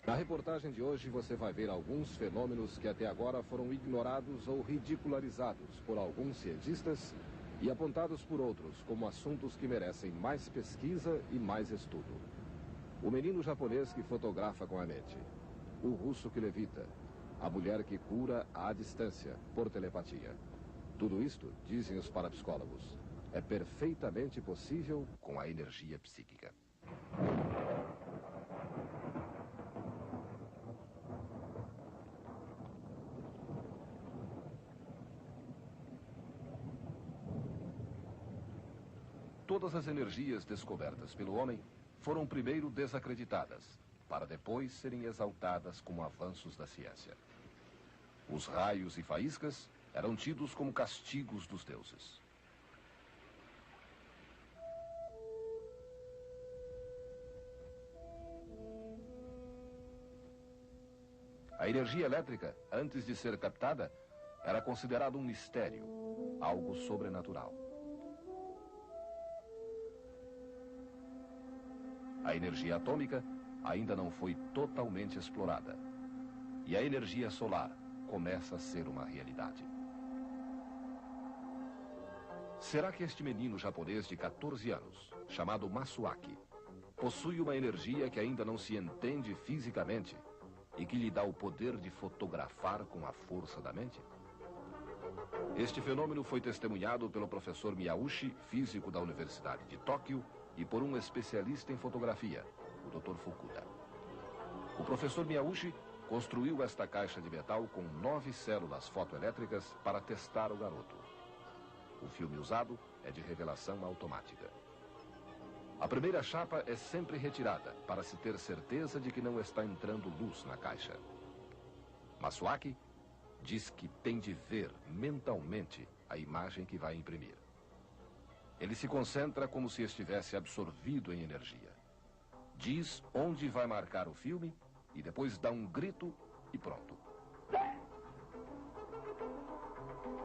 Na reportagem de hoje você vai ver alguns fenômenos que até agora foram ignorados ou ridicularizados por alguns cientistas e apontados por outros como assuntos que merecem mais pesquisa e mais estudo. O menino japonês que fotografa com a mente, o russo que levita, a mulher que cura à distância, por telepatia. Tudo isto, dizem os parapsicólogos, é perfeitamente possível com a energia psíquica. Todas as energias descobertas pelo homem foram primeiro desacreditadas, para depois serem exaltadas como avanços da ciência. Os raios e faíscas eram tidos como castigos dos deuses. A energia elétrica, antes de ser captada, era considerada um mistério, algo sobrenatural. A energia atômica ainda não foi totalmente explorada. E a energia solar começa a ser uma realidade. Será que este menino japonês de 14 anos, chamado Masuaki, possui uma energia que ainda não se entende fisicamente e que lhe dá o poder de fotografar com a força da mente? Este fenômeno foi testemunhado pelo professor Miyauchi, físico da Universidade de Tóquio, e por um especialista em fotografia, o Dr. Fukuda. O professor Miyauchi construiu esta caixa de metal com 9 células fotoelétricas para testar o garoto. O filme usado é de revelação automática. A primeira chapa é sempre retirada para se ter certeza de que não está entrando luz na caixa. Masuaki diz que tem de ver mentalmente a imagem que vai imprimir. Ele se concentra como se estivesse absorvido em energia. Diz onde vai marcar o filme e depois dá um grito e pronto.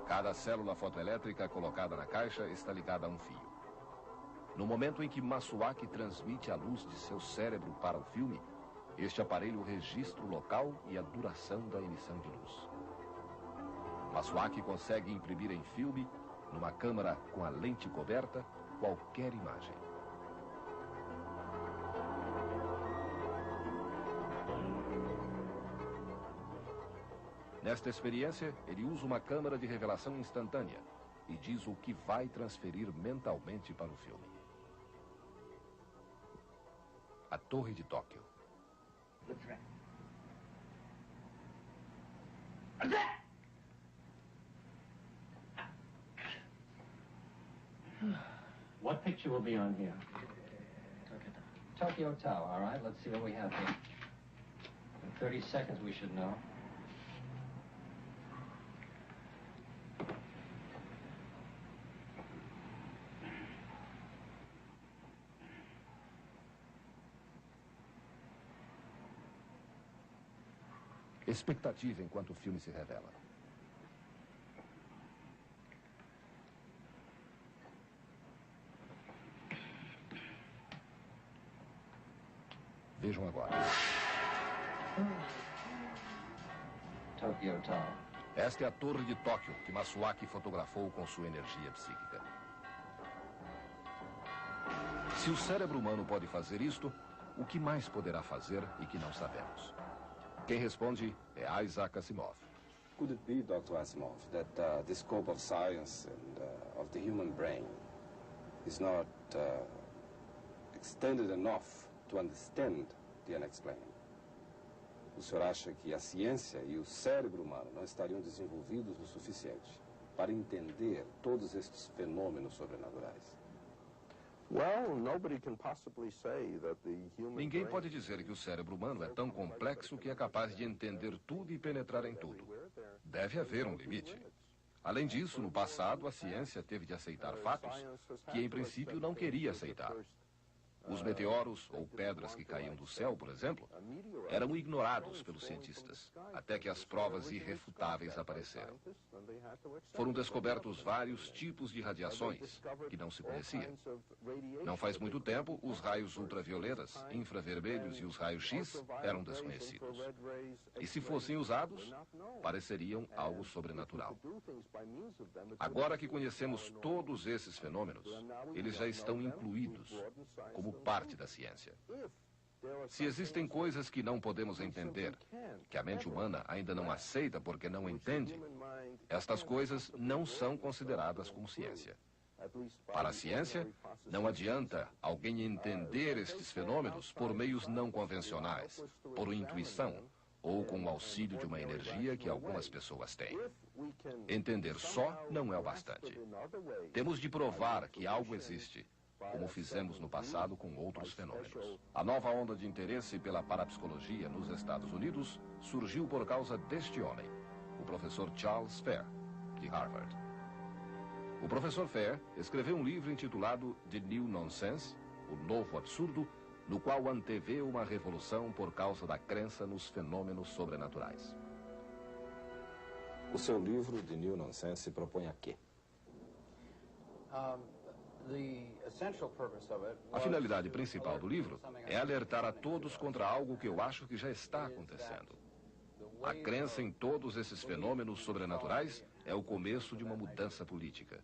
Cada célula fotoelétrica colocada na caixa está ligada a um fio. No momento em que Masuaki transmite a luz de seu cérebro para o filme, este aparelho registra o local e a duração da emissão de luz. Masuaki consegue imprimir em filme, numa câmara com a lente coberta, qualquer imagem. Nesta experiência, ele usa uma câmara de revelação instantânea e diz o que vai transferir mentalmente para o filme. A Torre de Tóquio. What picture will be on here? Tokyo Tower, all right. Let's see what we have here. In 30 seconds we should know. Expectativa enquanto o filme se revela. Vejam agora. Tokyo Tower. Esta é a Torre de Tóquio que Masuaki fotografou com sua energia psíquica. Se o cérebro humano pode fazer isto, o que mais poderá fazer e que não sabemos? Quem responde é Isaac Asimov. Could it be, Dr. Asimov, that the scope of science and of the human brain is not extended enough to understand the unexplained? O senhor acha que a ciência e o cérebro humano não estariam desenvolvidos o suficiente para entender todos estes fenômenos sobrenaturais? Ninguém pode dizer que o cérebro humano é tão complexo que é capaz de entender tudo e penetrar em tudo. Deve haver um limite. Além disso, no passado, a ciência teve de aceitar fatos que, em princípio, não queria aceitar. Os meteoros ou pedras que caíam do céu, por exemplo, eram ignorados pelos cientistas, até que as provas irrefutáveis apareceram. Foram descobertos vários tipos de radiações que não se conheciam. Não faz muito tempo, os raios ultravioletas, infravermelhos e os raios-x eram desconhecidos. E se fossem usados, pareceriam algo sobrenatural. Agora que conhecemos todos esses fenômenos, eles já estão incluídos como parte da ciência. Se existem coisas que não podemos entender, que a mente humana ainda não aceita porque não entende, estas coisas não são consideradas como ciência. Para a ciência, não adianta alguém entender estes fenômenos por meios não convencionais, por intuição ou com o auxílio de uma energia que algumas pessoas têm. Entender só não é o bastante. Temos de provar que algo existe, como fizemos no passado com outros fenômenos. A nova onda de interesse pela parapsicologia nos Estados Unidos surgiu por causa deste homem, o professor Charles Fair, de Harvard. O professor Fair escreveu um livro intitulado The New Nonsense, o Novo Absurdo, no qual antevê uma revolução por causa da crença nos fenômenos sobrenaturais. O seu livro, The New Nonsense, se propõe a quê? A finalidade principal do livro é alertar a todos contra algo que eu acho que já está acontecendo. A crença em todos esses fenômenos sobrenaturais é o começo de uma mudança política.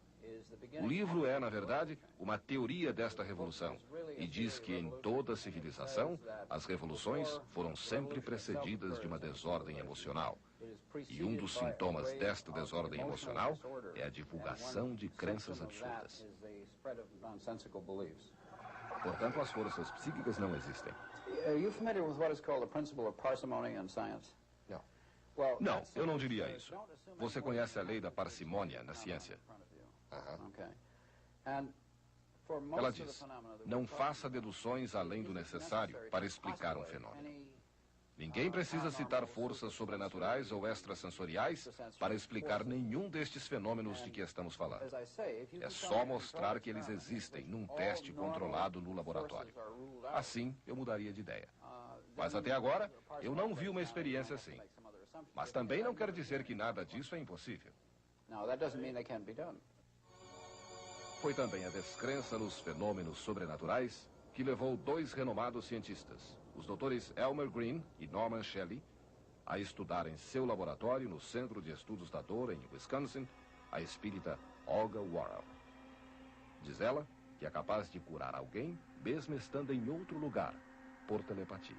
O livro é, na verdade, uma teoria desta revolução e diz que em toda civilização, as revoluções foram sempre precedidas de uma desordem emocional. E um dos sintomas desta desordem emocional é a divulgação de crenças absurdas. Portanto, as forças psíquicas não existem. Não, eu não diria isso. Você conhece a lei da parcimônia na ciência? Ela diz, não faça deduções além do necessário para explicar um fenômeno. Ninguém precisa citar forças sobrenaturais ou extrasensoriais para explicar nenhum destes fenômenos de que estamos falando. É só mostrar que eles existem num teste controlado no laboratório. Assim, eu mudaria de ideia. Mas até agora, eu não vi uma experiência assim. Mas também não quer dizer que nada disso é impossível. Foi também a descrença nos fenômenos sobrenaturais que levou dois renomados cientistas, os doutores Elmer Green e Norman Shelley, a estudar em seu laboratório no Centro de Estudos da Dor, em Wisconsin, a espírita Olga Worrell. Diz ela que é capaz de curar alguém, mesmo estando em outro lugar, por telepatia.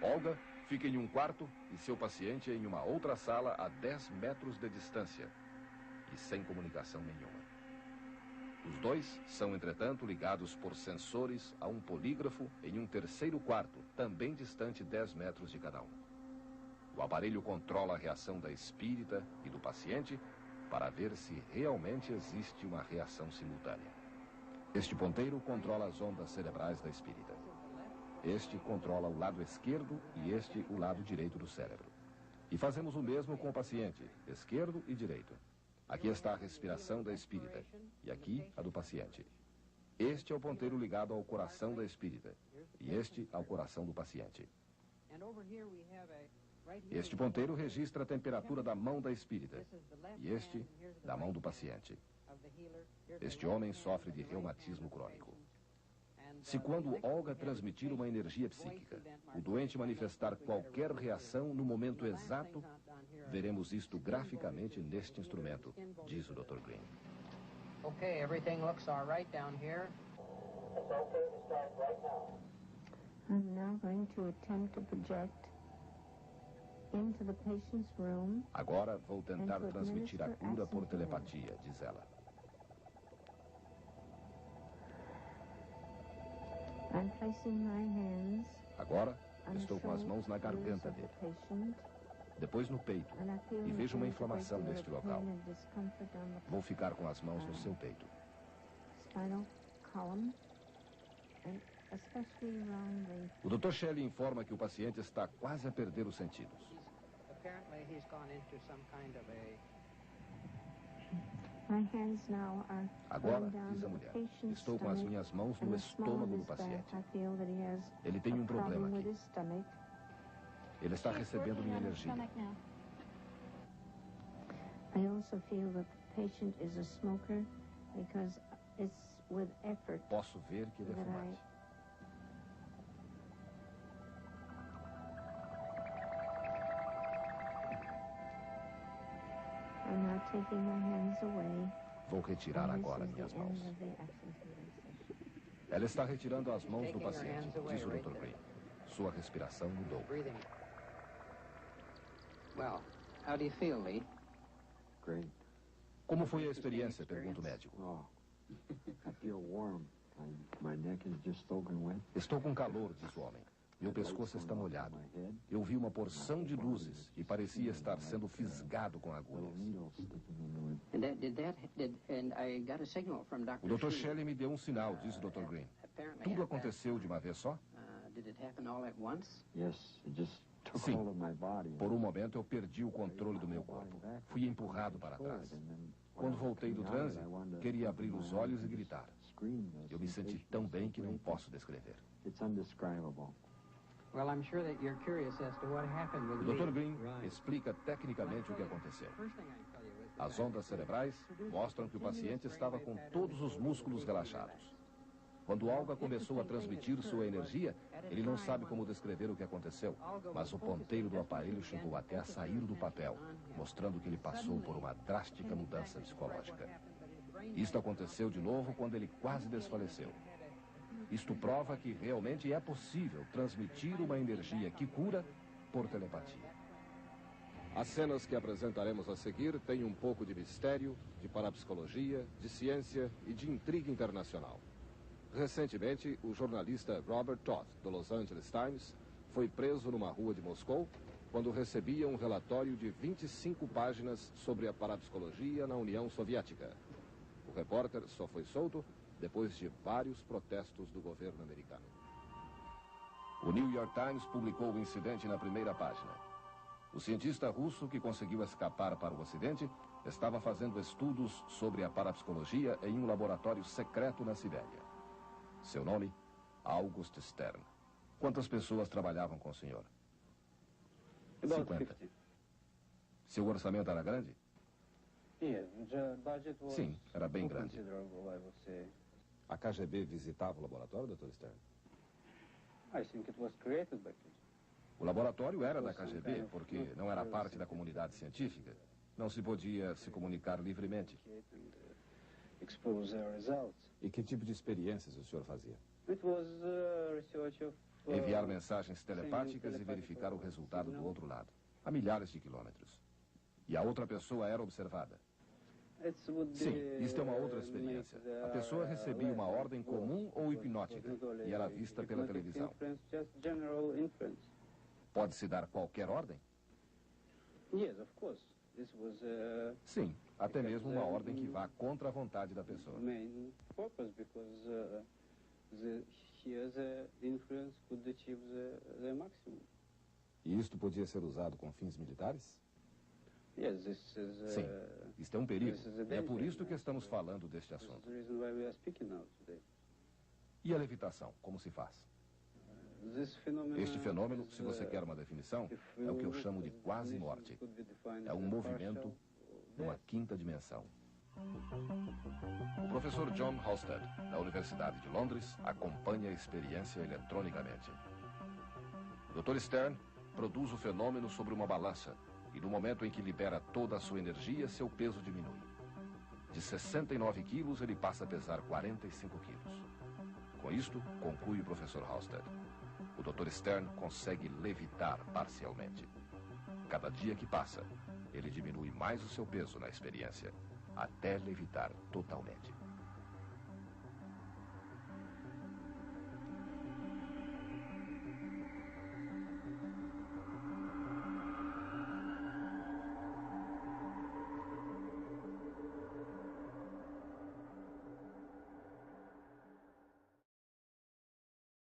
Olga fica em um quarto e seu paciente em uma outra sala a 10 metros de distância e sem comunicação nenhuma. Os dois são, entretanto, ligados por sensores a um polígrafo em um terceiro quarto, também distante 10 metros de cada um. O aparelho controla a reação da espírita e do paciente para ver se realmente existe uma reação simultânea. Este ponteiro controla as ondas cerebrais da espírita. Este controla o lado esquerdo e este o lado direito do cérebro. E fazemos o mesmo com o paciente, esquerdo e direito. Aqui está a respiração da espírita e aqui a do paciente. Este é o ponteiro ligado ao coração da espírita e este ao coração do paciente. Este ponteiro registra a temperatura da mão da espírita e este da mão do paciente. Este homem sofre de reumatismo crônico. Se quando Olga transmitir uma energia psíquica, o doente manifestar qualquer reação no momento exato, veremos isto graficamente neste instrumento, diz o Dr. Green. Okay, everything looks all right down here. It's okay to start right now. I'm now going to attempt to project into the patient's room. Agora vou tentar transmitir a cura por telepatia, diz ela. I'm placing my hands Agora estou com as mãos na garganta dele, depois no peito, e vejo uma inflamação neste local. Vou ficar com as mãos no seu peito. O Dr. Shelley informa que o paciente está quase a perder os sentidos. My hands now are Agora, going down diz a the mulher, patient's estou com as stomach, minhas mãos and no the small of estômago do his back. paciente. I feel that he has Ele tem a um problema problem with aqui. his stomach. Ele está recebendo minha energia. I also feel that the patient is a smoker because it's with effort Posso ver que ele é that fumante. I'm now taking my hands away. Vou retirar agora This is minhas the mãos. end of the exercise session. Ela está retirando as mãos do paciente, diz o Dr. Green. Sua respiração mudou. Breathing. Well, how do you feel, Lee? Great. Como foi a experiência? Pergunta o médico. Oh, I feel warm. My neck is just soaking wet. Estou com calor, diz o homem. Meu pescoço está molhado. Eu vi uma porção de luzes e parecia estar sendo fisgado com agulhas. And I got a signal from Dr. O Dr. Shelley me deu um sinal, diz o Dr. Green. Tudo aconteceu de uma vez só? Did it happen all at once? Yes, it just took Sim. hold of my body. Por um momento eu perdi o controle do meu corpo. Fui empurrado para trás. Quando voltei do transe, queria abrir os olhos e gritar. Eu me senti tão bem que não posso descrever. It's indescribable. Well, I'm sure that you're curious as to what happened with O Dr. Lee. Green explica tecnicamente o que aconteceu. First thing I can tell you is As ondas cerebrais mostram que o paciente estava com todos os músculos relaxados. Quando Olga começou a transmitir sua energia, ele não sabe como descrever o que aconteceu, mas o ponteiro do aparelho chegou até a sair do papel, mostrando que ele passou por uma drástica mudança psicológica. Isto aconteceu de novo quando ele quase desfaleceu. Isto prova que realmente é possível transmitir uma energia que cura por telepatia. As cenas que apresentaremos a seguir têm um pouco de mistério, de parapsicologia, de ciência e de intriga internacional. Recentemente, o jornalista Robert Toth, do Los Angeles Times, foi preso numa rua de Moscou quando recebia um relatório de 25 páginas sobre a parapsicologia na União Soviética. O repórter só foi solto depois de vários protestos do governo americano. O New York Times publicou o incidente na primeira página. O cientista russo que conseguiu escapar para o Ocidente estava fazendo estudos sobre a parapsicologia em um laboratório secreto na Sibéria. Seu nome? August Stern. Quantas pessoas trabalhavam com o senhor? 50. Seu orçamento era grande? Sim, era bem grande. A KGB visitava o laboratório, Dr. Stern? O laboratório era da KGB, porque não era parte da comunidade científica. Não se podia se comunicar livremente. E que tipo de experiências o senhor fazia? Enviar mensagens telepáticas e verificar o resultado do outro lado, a milhares de quilômetros. E a outra pessoa era observada. Sim, isto é uma outra experiência. A pessoa recebia uma ordem comum ou hipnótica e era vista pela televisão. Pode-se dar qualquer ordem? Sim, até mesmo uma ordem que vá contra a vontade da pessoa. E isto podia ser usado com fins militares? Sim, isto é um perigo. É por isso que estamos falando deste assunto. E a levitação, como se faz? Este fenômeno, se você quer uma definição, é o que eu chamo de quase morte. É um movimento numa quinta dimensão. O professor John Halstead, da Universidade de Londres, acompanha a experiência eletronicamente. O Dr. Stern produz o fenômeno sobre uma balança e no momento em que libera toda a sua energia, seu peso diminui. De 69 quilos, ele passa a pesar 45 quilos. Com isto, conclui o professor Halstead, o Dr. Stern consegue levitar parcialmente. Cada dia que passa, ele diminui mais o seu peso na experiência, até levitar totalmente.